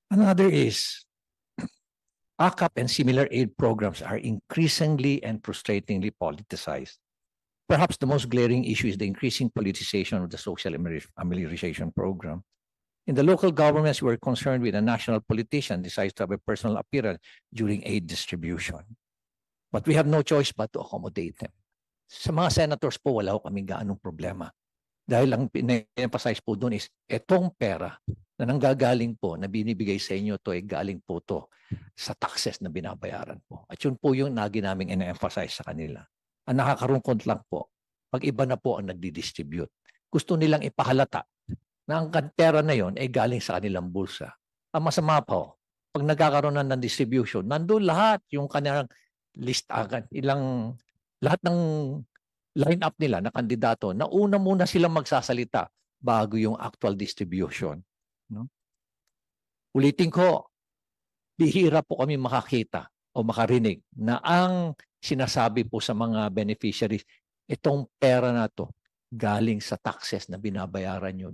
Another is AKAP and similar aid programs are increasingly and frustratingly politicized. Perhaps the most glaring issue is the increasing politicization of the social amelioration program. In the local governments, we're concerned with a national politician decides to have a personal appearance during aid distribution. But we have no choice but to accommodate them. Sa mga senators po, wala ko kaming gaanong problema. Dahil ang pina-emphasize po doon is, etong pera na nanggagaling po, na binibigay sa inyo to ay galing po to sa taxes na binabayaran po. At yun po yung lagi naming ina-emphasize sa kanila. Ang nakakarungkot lang po, pag iba na po ang nagdi-distribute. Gusto nilang ipahalata na ang pera na yon ay galing sa kanilang bulsa. Ang masama po, pag nagkakaroon na ng distribution, nandun lahat yung kanilang list agad, lahat ng line-up nila na kandidato, na una muna silang magsasalita bago yung actual distribution. No? Ulitin ko, bihira po kami makakita o makarinig na ang sinasabi po sa mga beneficiaries, itong pera na to galing sa taxes na binabayaran nyo